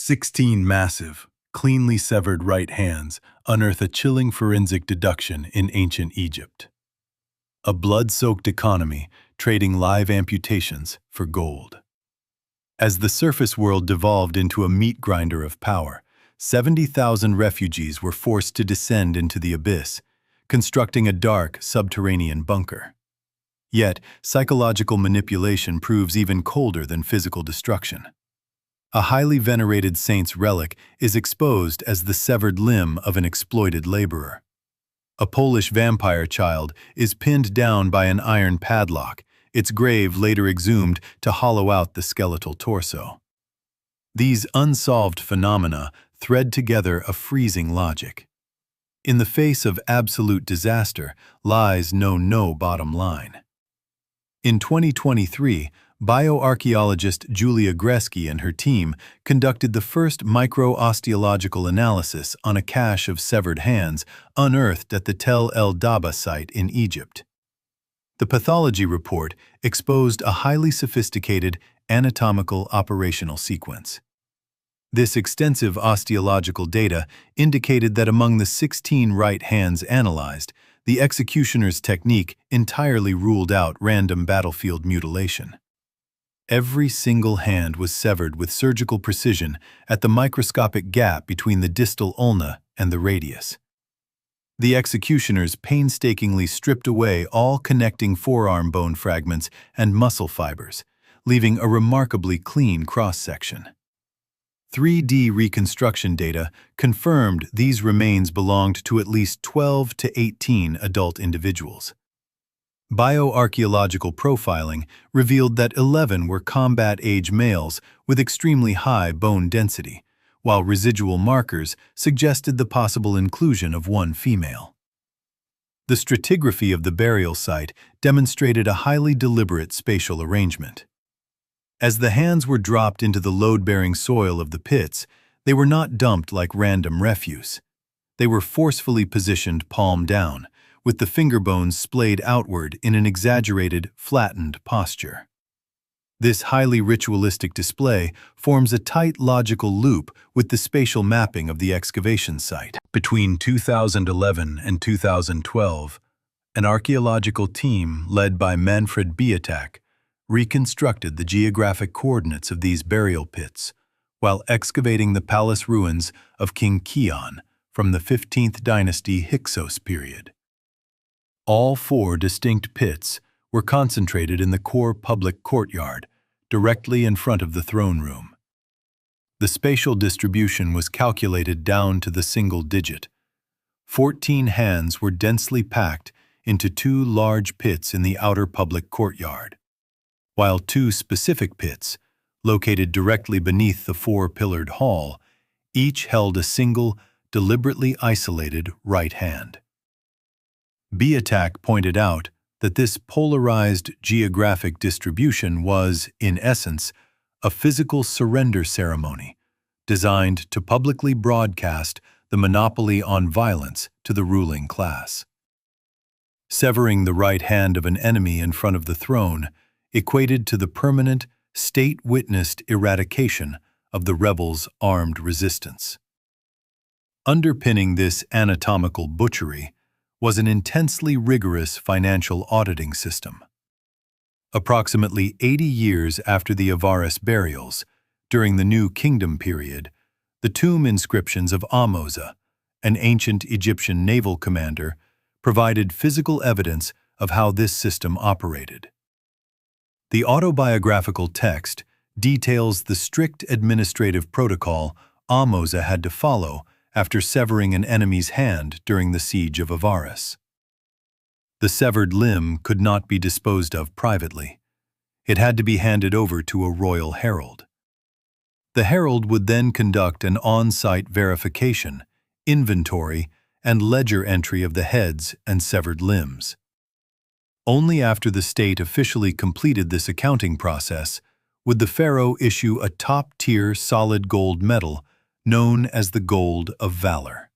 16 massive, cleanly severed right hands unearth a chilling forensic deduction in ancient Egypt. A blood-soaked economy trading live amputations for gold. As the surface world devolved into a meat grinder of power, 70,000 refugees were forced to descend into the abyss, constructing a dark, subterranean bunker. Yet, psychological manipulation proves even colder than physical destruction. A highly venerated saint's relic is exposed as the severed limb of an exploited laborer. A Polish vampire child is pinned down by an iron padlock, its grave later exhumed to hollow out the skeletal torso. These unsolved phenomena thread together a freezing logic. In the face of absolute disaster lies no bottom line. In 2023, bioarchaeologist Julia Gresky and her team conducted the first micro-osteological analysis on a cache of severed hands unearthed at the Tel El Daba site in Egypt. The pathology report exposed a highly sophisticated anatomical operational sequence. This extensive osteological data indicated that among the 16 right hands analyzed, the executioner's technique entirely ruled out random battlefield mutilation. Every single hand was severed with surgical precision at the microscopic gap between the distal ulna and the radius. The executioners painstakingly stripped away all connecting forearm bone fragments and muscle fibers, leaving a remarkably clean cross-section. 3D reconstruction data confirmed these remains belonged to at least 12 to 18 adult individuals. Bioarchaeological profiling revealed that 11 were combat-age males with extremely high bone density, while residual markers suggested the possible inclusion of one female. The stratigraphy of the burial site demonstrated a highly deliberate spatial arrangement. As the hands were dropped into the load-bearing soil of the pits, they were not dumped like random refuse. They were forcefully positioned palm down, with the finger bones splayed outward in an exaggerated, flattened posture. This highly ritualistic display forms a tight logical loop with the spatial mapping of the excavation site. Between 2011 and 2012, an archaeological team led by Manfred Biatak reconstructed the geographic coordinates of these burial pits while excavating the palace ruins of King Kion from the 15th dynasty Hyksos period. All 4 distinct pits were concentrated in the core public courtyard, directly in front of the throne room. The spatial distribution was calculated down to the single digit. 14 hands were densely packed into 2 large pits in the outer public courtyard, while 2 specific pits, located directly beneath the 4-pillared hall, each held a single, deliberately isolated right hand. Biatak pointed out that this polarized geographic distribution was, in essence, a physical surrender ceremony designed to publicly broadcast the monopoly on violence to the ruling class. Severing the right hand of an enemy in front of the throne equated to the permanent, state-witnessed eradication of the rebels' armed resistance. Underpinning this anatomical butchery was an intensely rigorous financial auditing system. Approximately 80 years after the Avaris burials, during the New Kingdom period, the tomb inscriptions of Ahmose, an ancient Egyptian naval commander, provided physical evidence of how this system operated. The autobiographical text details the strict administrative protocol Ahmose had to follow after severing an enemy's hand during the siege of Avaris. The severed limb could not be disposed of privately. It had to be handed over to a royal herald. The herald would then conduct an on-site verification, inventory, and ledger entry of the heads and severed limbs. Only after the state officially completed this accounting process would the pharaoh issue a top-tier solid gold medal known as the Gold of Valor.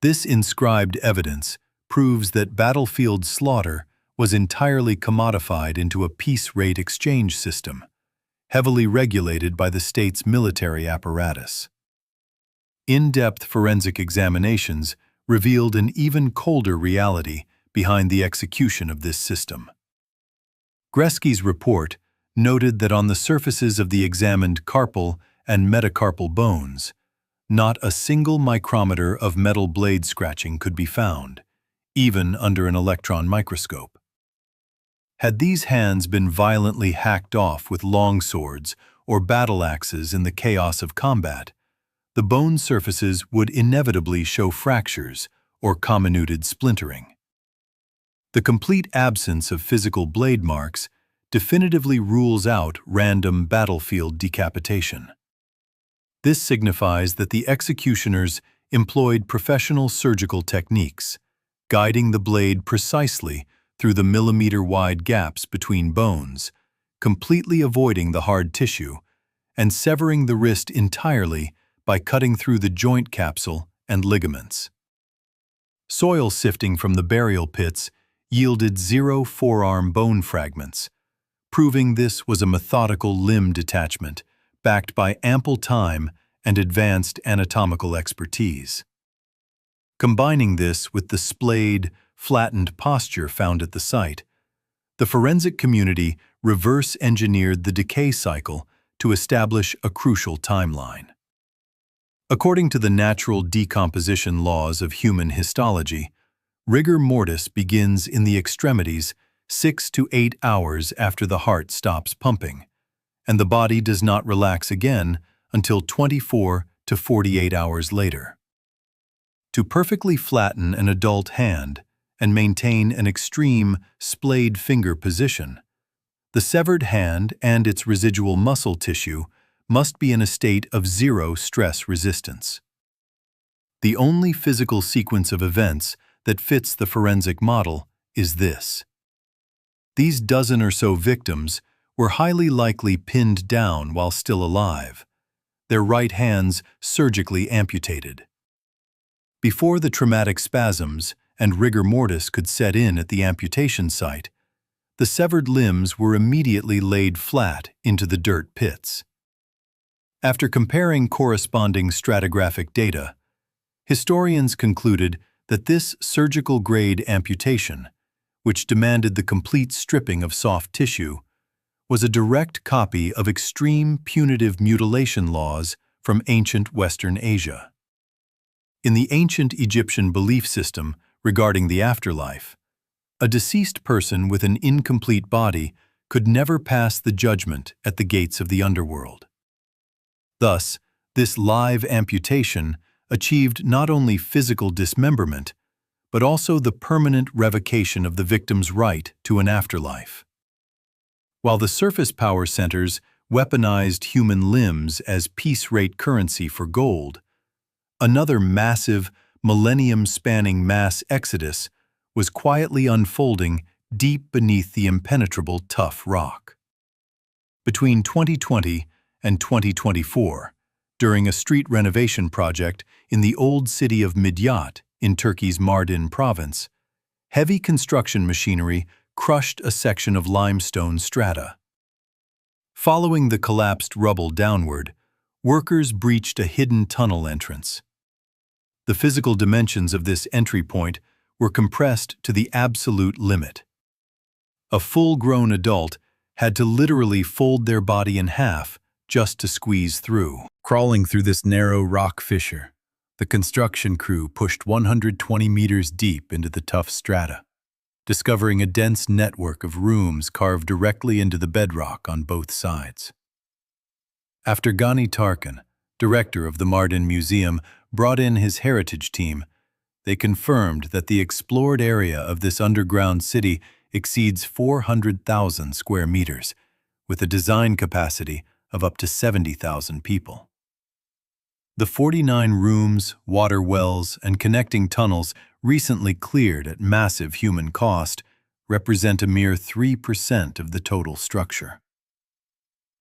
This inscribed evidence proves that battlefield slaughter was entirely commodified into a piece rate exchange system, heavily regulated by the state's military apparatus. In-depth forensic examinations revealed an even colder reality behind the execution of this system. Gresky's report noted that on the surfaces of the examined carpal and metacarpal bones, not a single micrometer of metal blade scratching could be found, even under an electron microscope. Had these hands been violently hacked off with long swords or battle axes in the chaos of combat, the bone surfaces would inevitably show fractures or comminuted splintering. The complete absence of physical blade marks definitively rules out random battlefield decapitation. This signifies that the executioners employed professional surgical techniques, guiding the blade precisely through the millimeter-wide gaps between bones, completely avoiding the hard tissue, and severing the wrist entirely by cutting through the joint capsule and ligaments. Soil sifting from the burial pits yielded 0 forearm bone fragments, proving this was a methodical limb detachment backed by ample time and advanced anatomical expertise. Combining this with the splayed, flattened posture found at the site, the forensic community reverse-engineered the decay cycle to establish a crucial timeline. According to the natural decomposition laws of human histology, rigor mortis begins in the extremities 6 to 8 hours after the heart stops pumping, and the body does not relax again until 24 to 48 hours later. To perfectly flatten an adult hand and maintain an extreme splayed finger position, the severed hand and its residual muscle tissue must be in a state of 0 stress resistance. The only physical sequence of events that fits the forensic model is this. These dozen or so victims were highly likely pinned down while still alive, their right hands surgically amputated. Before the traumatic spasms and rigor mortis could set in at the amputation site, the severed limbs were immediately laid flat into the dirt pits. After comparing corresponding stratigraphic data, historians concluded that this surgical-grade amputation, which demanded the complete stripping of soft tissue, was a direct copy of extreme punitive mutilation laws from ancient Western Asia. In the ancient Egyptian belief system regarding the afterlife, a deceased person with an incomplete body could never pass the judgment at the gates of the underworld. Thus, this live amputation achieved not only physical dismemberment, but also the permanent revocation of the victim's right to an afterlife. While the surface power centers weaponized human limbs as piece-rate currency for gold, another massive, millennium-spanning mass exodus was quietly unfolding deep beneath the impenetrable tough rock. Between 2020 and 2024, during a street renovation project in the old city of Midyat in Turkey's Mardin province, heavy construction machinery crushed a section of limestone strata. Following the collapsed rubble downward, workers breached a hidden tunnel entrance. The physical dimensions of this entry point were compressed to the absolute limit. A full-grown adult had to literally fold their body in half just to squeeze through. Crawling through this narrow rock fissure, the construction crew pushed 120 meters deep into the tough strata, discovering a dense network of rooms carved directly into the bedrock on both sides. After Gani Tarkan, director of the Mardin Museum, brought in his heritage team, they confirmed that the explored area of this underground city exceeds 400,000 square meters, with a design capacity of up to 70,000 people. The 49 rooms, water wells, and connecting tunnels recently cleared at massive human cost represent a mere 3% of the total structure.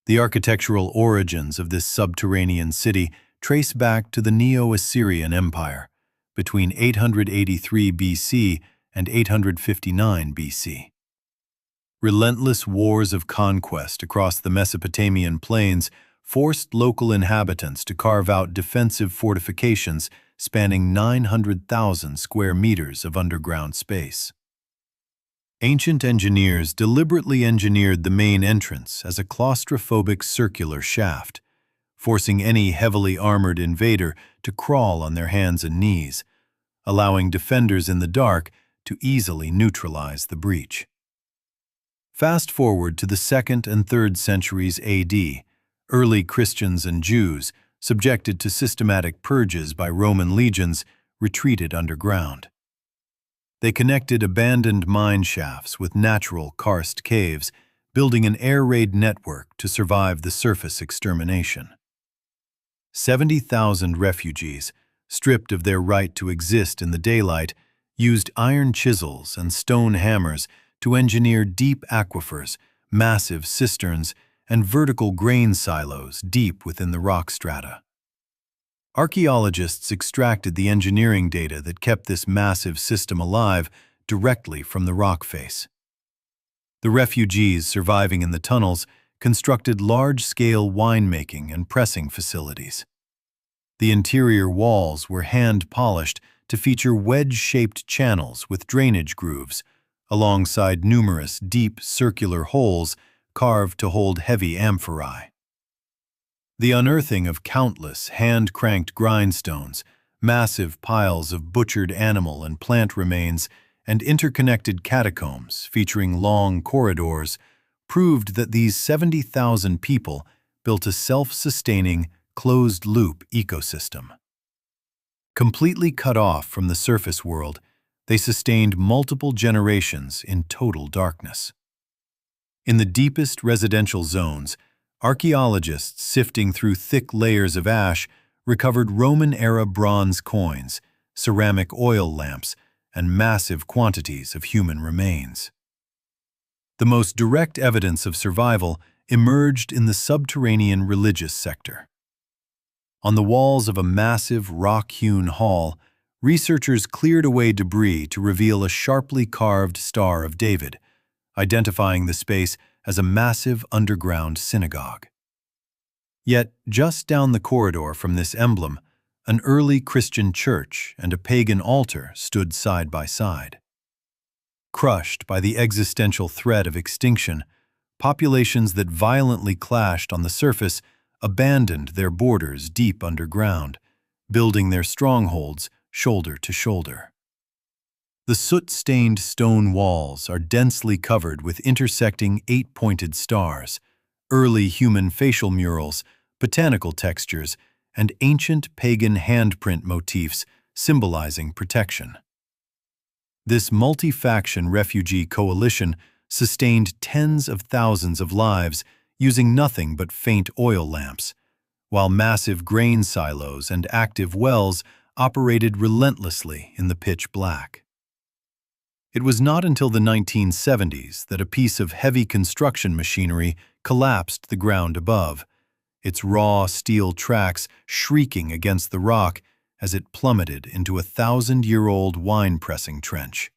The architectural origins of this subterranean city trace back to the Neo-Assyrian Empire between 883 BC and 859 BC. Relentless wars of conquest across the Mesopotamian plains forced local inhabitants to carve out defensive fortifications spanning 900,000 square meters of underground space. Ancient engineers deliberately engineered the main entrance as a claustrophobic circular shaft, forcing any heavily armored invader to crawl on their hands and knees, allowing defenders in the dark to easily neutralize the breach. Fast forward to the 2nd and 3rd centuries AD, early Christians and Jews, subjected to systematic purges by Roman legions, retreated underground. They connected abandoned mine shafts with natural karst caves, building an air raid network to survive the surface extermination. 70,000 refugees, stripped of their right to exist in the daylight, used iron chisels and stone hammers to engineer deep aquifers, massive cisterns, and vertical grain silos deep within the rock strata. Archaeologists extracted the engineering data that kept this massive system alive directly from the rock face. The refugees surviving in the tunnels constructed large-scale winemaking and pressing facilities. The interior walls were hand-polished to feature wedge-shaped channels with drainage grooves, alongside numerous deep circular holes carved to hold heavy amphorae. The unearthing of countless hand-cranked grindstones, massive piles of butchered animal and plant remains, and interconnected catacombs featuring long corridors proved that these 70,000 people built a self-sustaining, closed-loop ecosystem. Completely cut off from the surface world, they sustained multiple generations in total darkness. In the deepest residential zones, archaeologists sifting through thick layers of ash recovered Roman-era bronze coins, ceramic oil lamps, and massive quantities of human remains. The most direct evidence of survival emerged in the subterranean religious sector. On the walls of a massive rock-hewn hall, researchers cleared away debris to reveal a sharply carved Star of David, identifying the space as a massive underground synagogue. Yet, just down the corridor from this emblem, an early Christian church and a pagan altar stood side by side. Crushed by the existential threat of extinction, populations that violently clashed on the surface abandoned their borders deep underground, building their strongholds shoulder to shoulder. The soot-stained stone walls are densely covered with intersecting 8-pointed stars, early human facial murals, botanical textures, and ancient pagan handprint motifs symbolizing protection. This multi-faction refugee coalition sustained tens of thousands of lives using nothing but faint oil lamps, while massive grain silos and active wells operated relentlessly in the pitch black. It was not until the 1970s that a piece of heavy construction machinery collapsed the ground above, its raw steel tracks shrieking against the rock as it plummeted into a 1,000-year-old wine-pressing trench.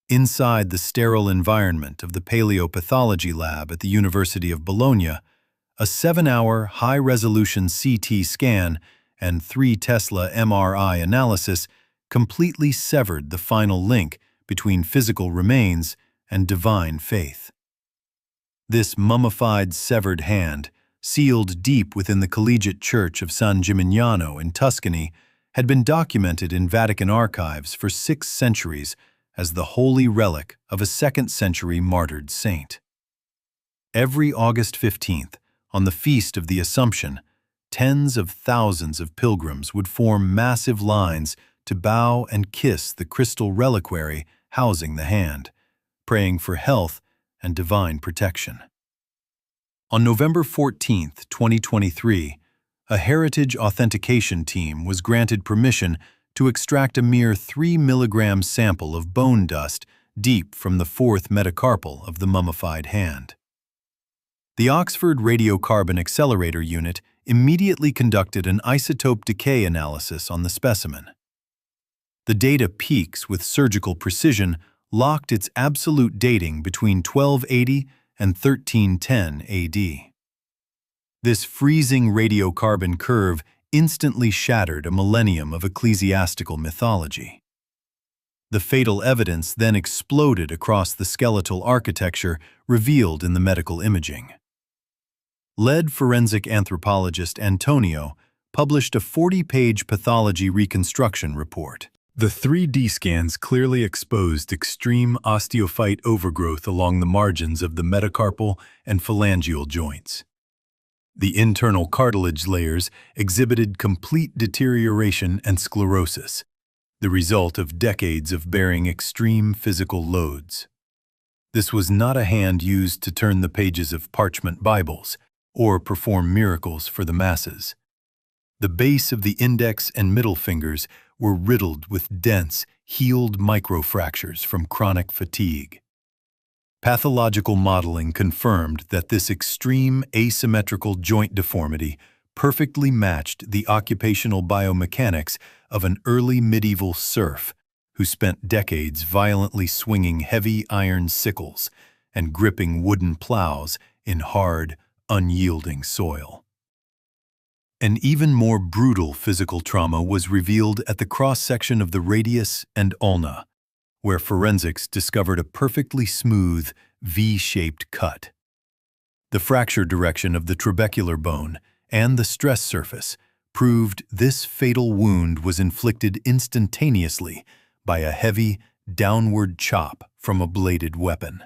Inside the sterile environment of the paleopathology lab at the University of Bologna, a 7-hour high-resolution CT scan and 3 Tesla MRI analysis completely severed the final link between physical remains and divine faith. This mummified severed hand, sealed deep within the collegiate church of San Gimignano in Tuscany, had been documented in Vatican archives for 6 centuries as the holy relic of a 2nd-century martyred saint. Every August 15th, on the Feast of the Assumption, tens of thousands of pilgrims would form massive lines to bow and kiss the crystal reliquary housing the hand, praying for health and divine protection. On November 14, 2023, a heritage authentication team was granted permission to extract a mere 3 milligram sample of bone dust deep from the 4th metacarpal of the mummified hand. The Oxford Radiocarbon Accelerator Unit immediately conducted an isotope decay analysis on the specimen. The data peaks with surgical precision locked its absolute dating between 1280 and 1310 AD. This freezing radiocarbon curve instantly shattered a millennium of ecclesiastical mythology. The fatal evidence then exploded across the skeletal architecture revealed in the medical imaging. Lead forensic anthropologist Antonio published a 40-page pathology reconstruction report. The 3D scans clearly exposed extreme osteophyte overgrowth along the margins of the metacarpal and phalangeal joints. The internal cartilage layers exhibited complete deterioration and sclerosis, the result of decades of bearing extreme physical loads. This was not a hand used to turn the pages of parchment Bibles or perform miracles for the masses. The base of the index and middle fingers were riddled with dense, healed microfractures from chronic fatigue. Pathological modeling confirmed that this extreme asymmetrical joint deformity perfectly matched the occupational biomechanics of an early medieval serf who spent decades violently swinging heavy iron sickles and gripping wooden plows in hard, unyielding soil. An even more brutal physical trauma was revealed at the cross-section of the radius and ulna, where forensics discovered a perfectly smooth, V-shaped cut. The fracture direction of the trabecular bone and the stress surface proved this fatal wound was inflicted instantaneously by a heavy, downward chop from a bladed weapon.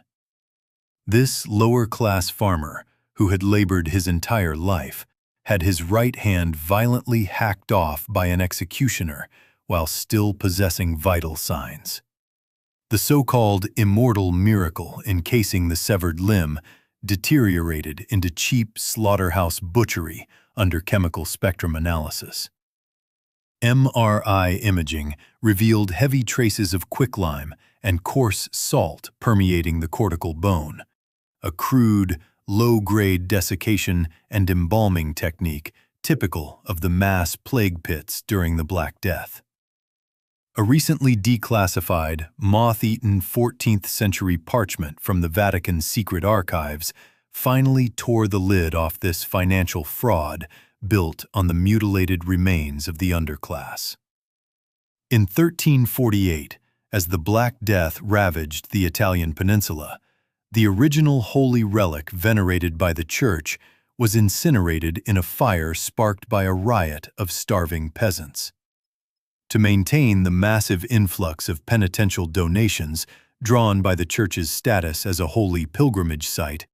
This lower-class farmer, who had labored his entire life, had his right hand violently hacked off by an executioner while still possessing vital signs. The so-called immortal miracle encasing the severed limb deteriorated into cheap slaughterhouse butchery under chemical spectrum analysis. MRI imaging revealed heavy traces of quicklime and coarse salt permeating the cortical bone, a crude, low-grade desiccation and embalming technique typical of the mass plague pits during the Black Death. A recently declassified, moth-eaten 14th-century parchment from the Vatican's secret archives finally tore the lid off this financial fraud built on the mutilated remains of the underclass. In 1348, as the Black Death ravaged the Italian peninsula, the original holy relic venerated by the Church was incinerated in a fire sparked by a riot of starving peasants. To maintain the massive influx of penitential donations drawn by the Church's status as a holy pilgrimage site,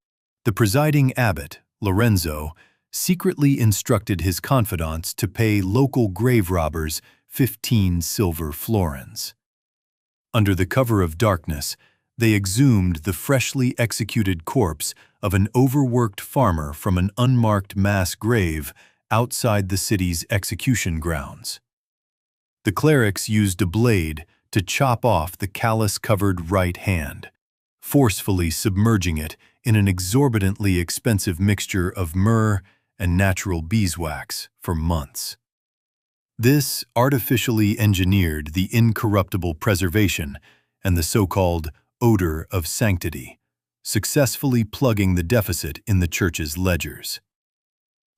the presiding abbot, Lorenzo, secretly instructed his confidants to pay local grave robbers 15 silver florins. Under the cover of darkness, they exhumed the freshly executed corpse of an overworked farmer from an unmarked mass grave outside the city's execution grounds. The clerics used a blade to chop off the callus-covered right hand, forcefully submerging it in an exorbitantly expensive mixture of myrrh and natural beeswax for months. This artificially engineered the incorruptible preservation and the so-called odor of sanctity, successfully plugging the deficit in the Church's ledgers.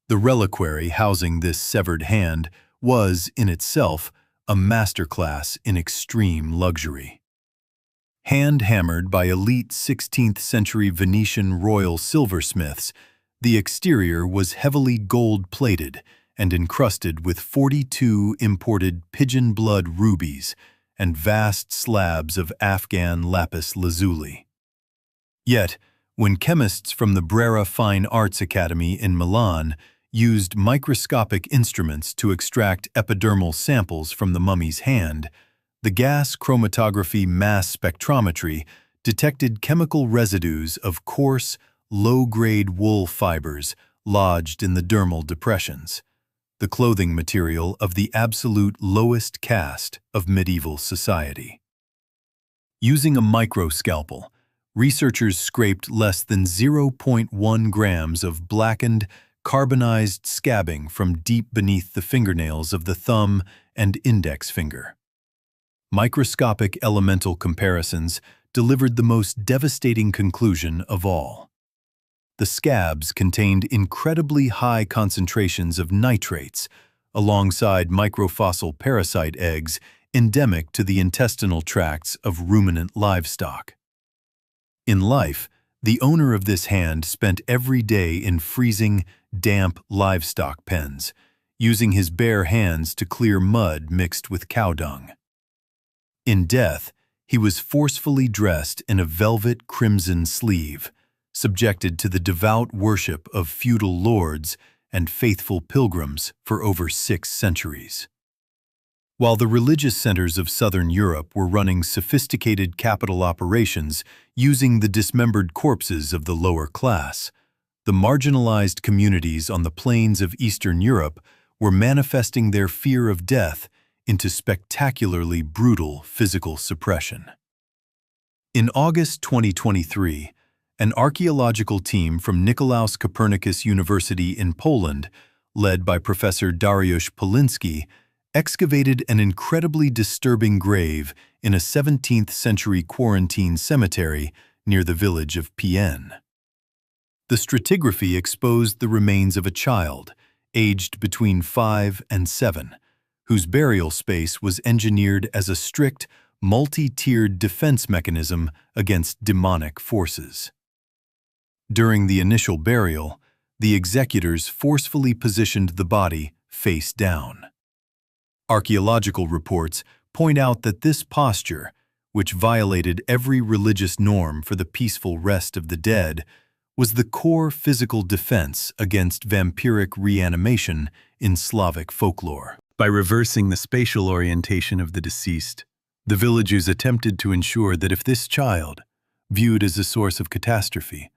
The reliquary housing this severed hand was, in itself, a masterclass in extreme luxury. Hand-hammered by elite 16th-century Venetian royal silversmiths, the exterior was heavily gold-plated and encrusted with 42 imported pigeon blood rubies and vast slabs of Afghan lapis lazuli. Yet, when chemists from the Brera Fine Arts Academy in Milan used microscopic instruments to extract epidermal samples from the mummy's hand, the gas chromatography mass spectrometry detected chemical residues of coarse, low-grade wool fibers lodged in the dermal depressions, the clothing material of the absolute lowest caste of medieval society. Using a microscalpel, researchers scraped less than 0.1 grams of blackened, carbonized scabbing from deep beneath the fingernails of the thumb and index finger. Microscopic elemental comparisons delivered the most devastating conclusion of all. The scabs contained incredibly high concentrations of nitrates, alongside microfossil parasite eggs endemic to the intestinal tracts of ruminant livestock. In life, the owner of this hand spent every day in freezing, damp livestock pens, using his bare hands to clear mud mixed with cow dung. In death, he was forcefully dressed in a velvet crimson sleeve, subjected to the devout worship of feudal lords and faithful pilgrims for over 6 centuries. While the religious centers of southern Europe were running sophisticated capital operations using the dismembered corpses of the lower class, the marginalized communities on the plains of Eastern Europe were manifesting their fear of death into spectacularly brutal physical suppression. In August 2023, an archaeological team from Nicolaus Copernicus University in Poland, led by Professor Dariusz Poliński, excavated an incredibly disturbing grave in a 17th-century quarantine cemetery near the village of Pien. The stratigraphy exposed the remains of a child, aged between 5 and 7, whose burial space was engineered as a strict, multi-tiered defense mechanism against demonic forces. During the initial burial, the executors forcefully positioned the body face down. Archaeological reports point out that this posture, which violated every religious norm for the peaceful rest of the dead, was the core physical defense against vampiric reanimation in Slavic folklore. By reversing the spatial orientation of the deceased, the villagers attempted to ensure that if this child, viewed as a source of catastrophe,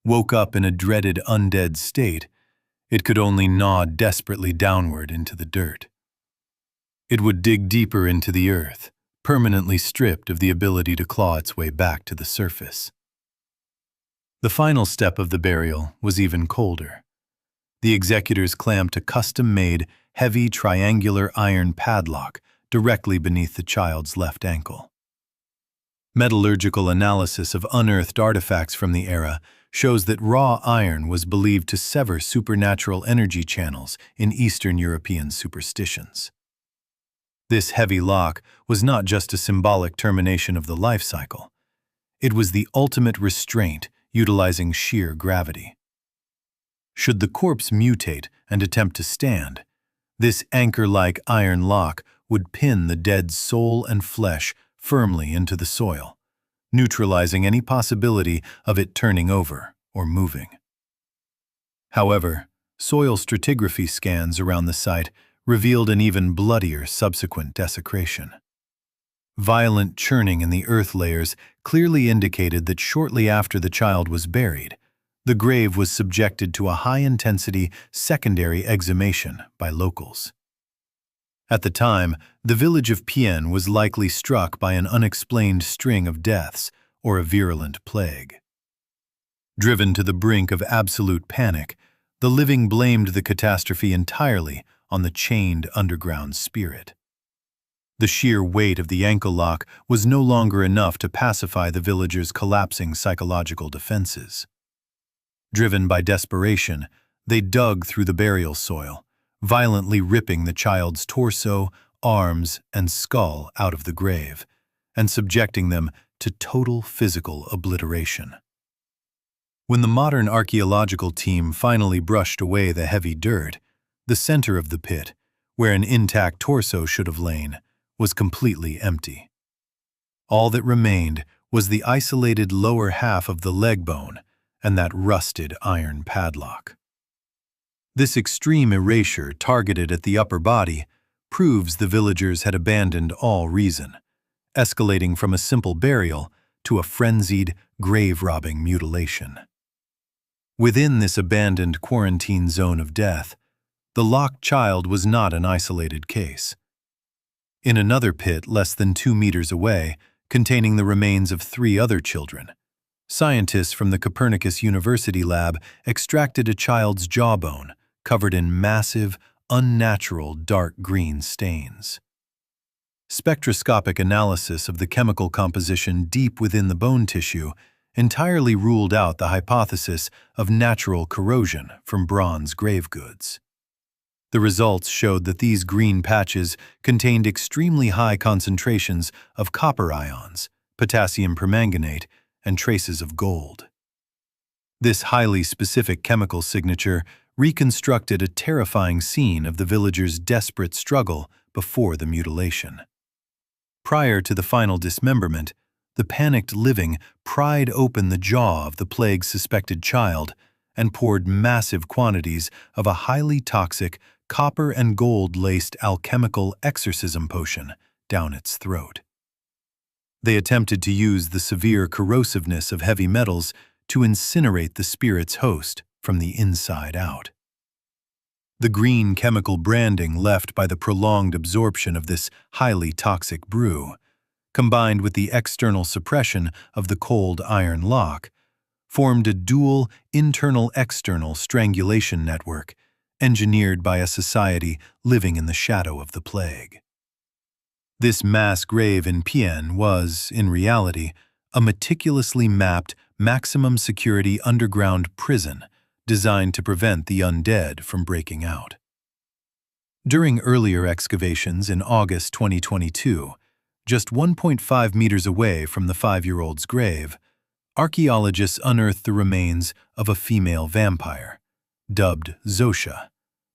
woke up in a dreaded undead state, it could only gnaw desperately downward into the dirt. It would dig deeper into the earth, permanently stripped of the ability to claw its way back to the surface. The final step of the burial was even colder. The executors clamped a custom-made, heavy triangular iron padlock directly beneath the child's left ankle. Metallurgical analysis of unearthed artifacts from the era shows that raw iron was believed to sever supernatural energy channels in Eastern European superstitions. This heavy lock was not just a symbolic termination of the life cycle. It was the ultimate restraint utilizing sheer gravity. Should the corpse mutate and attempt to stand, this anchor-like iron lock would pin the dead's soul and flesh firmly into the soil, neutralizing any possibility of it turning over or moving. However, soil stratigraphy scans around the site revealed an even bloodier subsequent desecration. Violent churning in the earth layers clearly indicated that shortly after the child was buried, the grave was subjected to a high-intensity secondary exhumation by locals. At the time, the village of Pien was likely struck by an unexplained string of deaths or a virulent plague. Driven to the brink of absolute panic, the living blamed the catastrophe entirely on the chained underground spirit. The sheer weight of the ankle lock was no longer enough to pacify the villagers' collapsing psychological defenses. Driven by desperation, they dug through the burial soil, violently ripping the child's torso, arms, and skull out of the grave, and subjecting them to total physical obliteration. When the modern archaeological team finally brushed away the heavy dirt, the center of the pit, where an intact torso should have lain, was completely empty. All that remained was the isolated lower half of the leg bone and that rusted iron padlock. This extreme erasure targeted at the upper body proves the villagers had abandoned all reason, escalating from a simple burial to a frenzied, grave-robbing mutilation. Within this abandoned quarantine zone of death, the locked child was not an isolated case. In another pit less than 2 meters away, containing the remains of 3 other children, scientists from the Copernicus University lab extracted a child's jawbone covered in massive, unnatural dark green stains. Spectroscopic analysis of the chemical composition deep within the bone tissue entirely ruled out the hypothesis of natural corrosion from bronze grave goods. The results showed that these green patches contained extremely high concentrations of copper ions, potassium permanganate, and traces of gold. This highly specific chemical signature reconstructed a terrifying scene of the villagers' desperate struggle before the mutilation. Prior to the final dismemberment, the panicked living pried open the jaw of the plague-suspected child and poured massive quantities of a highly toxic copper and gold-laced alchemical exorcism potion down its throat. They attempted to use the severe corrosiveness of heavy metals to incinerate the spirit's host from the inside out. The green chemical branding left by the prolonged absorption of this highly toxic brew, combined with the external suppression of the cold iron lock, formed a dual internal-external strangulation network engineered by a society living in the shadow of the plague. This mass grave in Pian was, in reality, a meticulously mapped maximum security underground prison designed to prevent the undead from breaking out. During earlier excavations in August 2022, just 1.5 meters away from the 5-year-old's grave, archaeologists unearthed the remains of a female vampire, dubbed Zosha,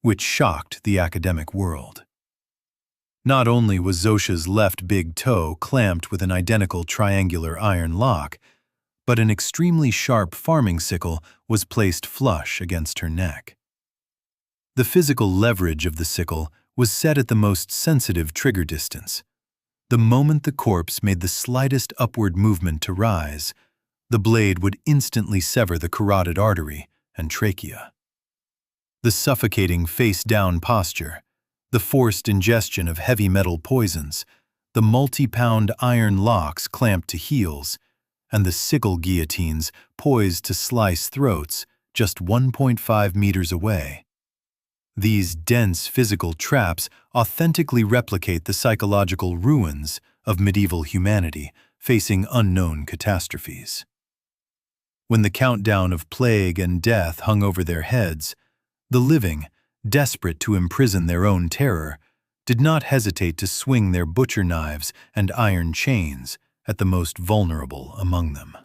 which shocked the academic world. Not only was Zosha's left big toe clamped with an identical triangular iron lock, but an extremely sharp farming sickle was placed flush against her neck. The physical leverage of the sickle was set at the most sensitive trigger distance. The moment the corpse made the slightest upward movement to rise, the blade would instantly sever the carotid artery and trachea. The suffocating face-down posture, the forced ingestion of heavy metal poisons, the multi-pound iron locks clamped to heels, and the sickle guillotines poised to slice throats just 1.5 meters away. These dense physical traps authentically replicate the psychological ruins of medieval humanity facing unknown catastrophes. When the countdown of plague and death hung over their heads, the living, desperate to imprison their own terror, did not hesitate to swing their butcher knives and iron chains at the most vulnerable among them.